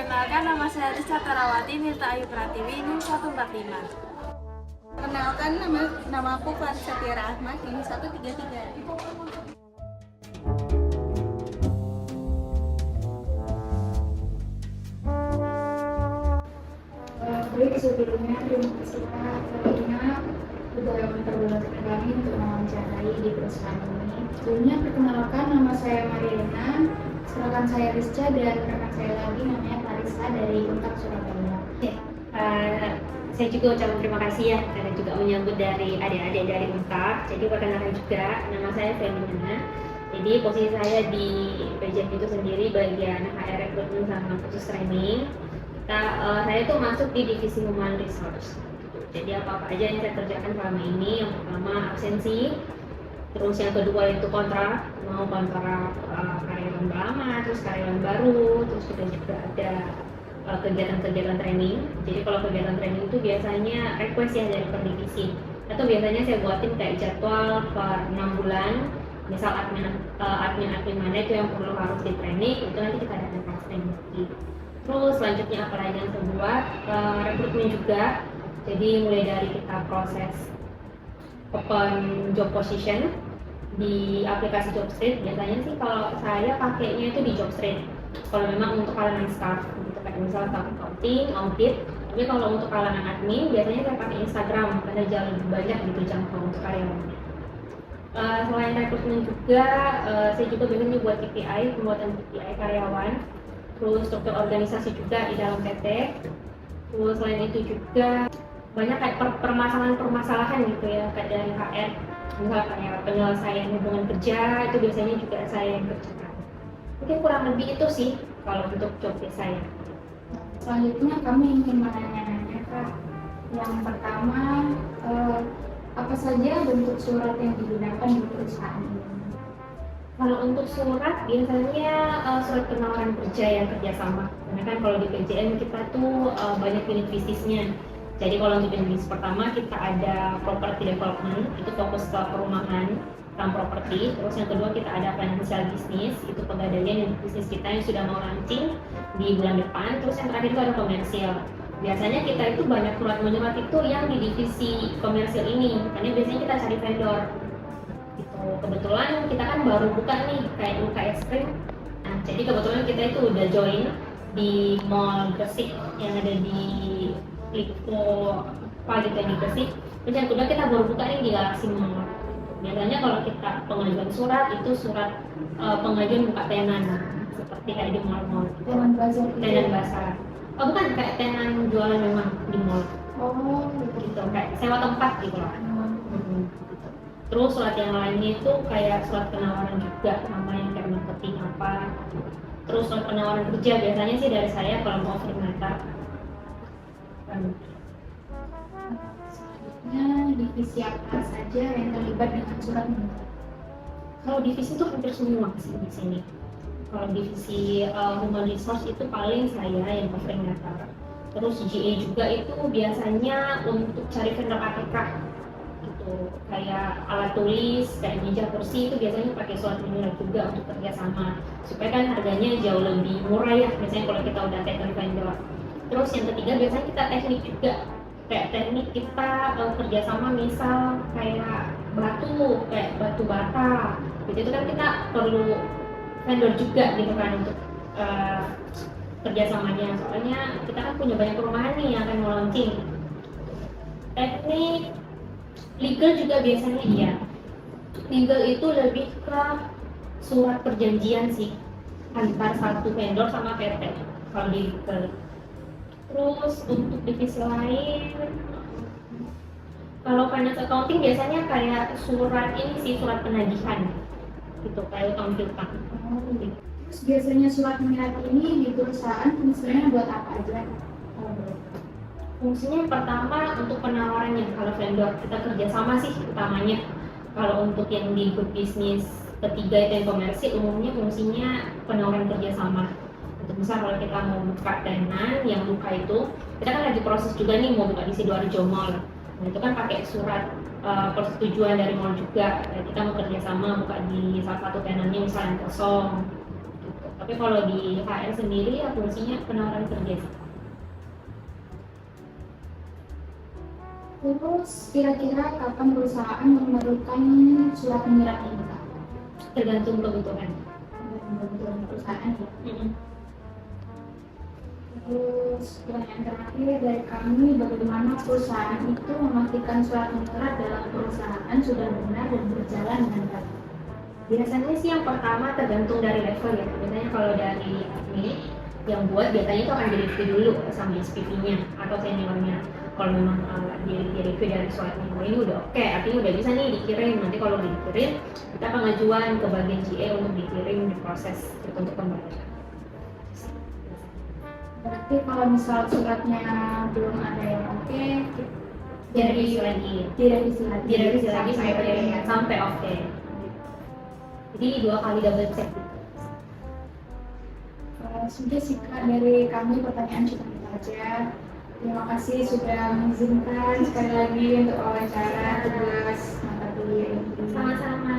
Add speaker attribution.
Speaker 1: Perkenalkan, nama saya Rizka Tarawati Nirta Ayu Pratiwi, NIM 145.
Speaker 2: Kenalkan, nama aku Clarissa Tiara Ahmad, NIM 133.
Speaker 3: Baik, sebelumnya terima kasih Kak Karina sudah memperbolehkan kami untuk mewawancarai di perusahaan ini. Sebelumnya perkenalkan, nama saya Mariana, rekan saya Rizka, dan rekan saya lagi namanya Clarissa dari Untak Surabaya.
Speaker 4: Saya juga ucapkan terima kasih ya karena juga menyambut dari adik-adik dari Untak. Jadi perkenalkan juga, nama saya Femina. Jadi posisi saya di PJM itu sendiri bagian HR Recruitment sama khusus training. Saya tuh masuk di divisi Human Resource. Jadi apa-apa aja yang saya kerjakan selama ini, yang pertama absensi, terus yang kedua itu kontrak, mau kontrak karyawan lama, terus karyawan baru, terus kita juga ada kegiatan-kegiatan training. Jadi kalau kegiatan training itu biasanya request ya dari per divisi, atau biasanya saya buatin kayak jadwal per 6 bulan. Misal admin mana itu yang perlu harus di training, itu nanti kita ada kelas training lagi. Terus selanjutnya apa lagi yang saya buat, rekrutmen juga. Jadi mulai dari kita proses open job position di aplikasi Jobstreet. Biasanya sih kalau saya pakainya itu di Jobstreet. Kalau memang untuk kalangan staff, gitu kayak misalnya staff accounting, audit. Tapi kalau untuk kalangan admin, biasanya saya pakai Instagram karena jauh lebih banyak gitu jangkau untuk karyawannya. Selain rekrutmen juga, saya juga biasanya buat KPI, pembuatan KPI karyawan. Terus struktur organisasi juga di dalam PT. Terus selain itu juga banyak kayak permasalahan-permasalahan gitu ya, kayak dari HR, misalnya kayak penyelesaian hubungan kerja, itu biasanya juga saya yang kerjakan. Mungkin kurang lebih itu sih kalau untuk job desk saya.
Speaker 3: Selanjutnya kami ingin menanya-nanya Kak. Yang pertama, apa saja bentuk surat yang digunakan di perusahaan ini?
Speaker 4: Kalau untuk surat, biasanya surat penawaran kerja yang kerjasama. Karena kan kalau di PJM kita tuh banyak unit bisnisnya. Jadi kalau untuk unit bisnis pertama kita ada property development, itu fokus ke perumahan, tentang properti. Terus yang kedua kita ada financial business, itu pegadaian unit bisnis kita yang sudah mau launching di bulan depan. Terus yang terakhir itu ada komersial. Biasanya kita itu banyak surat menyurat itu yang di divisi komersial ini, karena biasanya kita cari vendor. Kebetulan kita kan baru buka nih kayak Luka Es Krim. Nah, jadi kebetulan kita itu udah join di Mall Gresik yang ada di Lipo gitu di Gresik. Terus yang kedua kita baru buka nih di Galaxy Mall. Biasanya kalau kita pengajuan surat itu surat pengajuan buka tenan seperti kayak di mall-mall.
Speaker 3: Tenan bazar.
Speaker 4: Tenan basah. Oh bukan, kayak tenan jualan memang di mall.
Speaker 3: Oh,
Speaker 4: gitu kayak sewa tempat gitu lah. Terus surat yang lainnya itu kayak surat penawaran juga, nama yang kayak marketing apa. Terus surat penawaran kerja biasanya sih dari saya kalau mau freelancer.
Speaker 3: Selanjutnya, divisi apa saja yang terlibat dengan surat ini?
Speaker 4: Kalau divisi itu hampir semua sih di sini. Kalau divisi human resource itu paling saya yang freelancer. Terus GA juga itu biasanya untuk cari vendor ATK. Kayak alat tulis, kayak meja kursi itu biasanya pakai surat menyurat juga untuk kerjasama supaya kan harganya jauh lebih murah ya biasanya kalau kita udah taken vendor. Terus yang ketiga biasanya kita teknik juga, kayak teknik kita kerjasama misal kayak batu bata gitu, itu kan kita perlu vendor juga gitu kan untuk kerjasamanya, soalnya kita kan punya banyak perumahan nih yang akan mau launching. Teknik legal juga biasanya iya. Legal itu lebih ke surat perjanjian sih antar satu vendor sama PT kalau di legal. Terus untuk divisi lain, kalau finance accounting biasanya kayak surat ini sih, surat penagihan gitu kayak utang piutang.
Speaker 3: Terus biasanya surat menyurat ini di perusahaan fungsinya buat apa aja?
Speaker 4: Fungsinya yang pertama untuk penawarannya, kalau vendor kita kerjasama sih utamanya. Kalau untuk yang di grup bisnis ketiga itu yang komersil, umumnya fungsinya penawaran kerjasama. Untuk misal kalau kita mau buka tenan yang buka itu, kita kan lagi proses juga nih mau buka di Sidoarjo Mall. Nah itu kan pakai surat persetujuan dari mall juga. Kita mau kerjasama buka di salah satu tenannya misalnya yang kosong. Tapi kalau di HR sendiri ya fungsinya penawaran kerja sih.
Speaker 3: Terus kira-kira kapan perusahaan memerlukan surat menyerah ini, Kak?
Speaker 4: Tergantung kebutuhan.
Speaker 3: Kebutuhan perusahaan ya.
Speaker 4: Mm-mm.
Speaker 3: Terus pertanyaan terakhir dari kami, bagaimana perusahaan itu memastikan surat menyerah dalam perusahaan sudah benar dan berjalan dengan baik?
Speaker 4: Biasanya sih yang pertama tergantung dari level ya. Biasanya kalau dari admin yang buat biasanya itu akan di-review dulu sama SPV-nya atau seniornya. Kalau memang di-review dari surat menyerah ini udah oke, artinya udah bisa nih dikirim. Nanti kalau udah dikirim, kita pengajuan ke bagian GA untuk dikirim, diproses untuk pembayaran.
Speaker 3: Berarti kalau misal suratnya belum ada yang oke,
Speaker 4: Direvisi lagi. Direvisi lagi sampai oke. Jadi 2 kali double check.
Speaker 3: Sudah sih Kak, dari kami pertanyaan cuma itu aja. Terima kasih sudah mengizinkan sekali lagi untuk wawancara tugas mata kuliah ini.
Speaker 4: Sama-sama.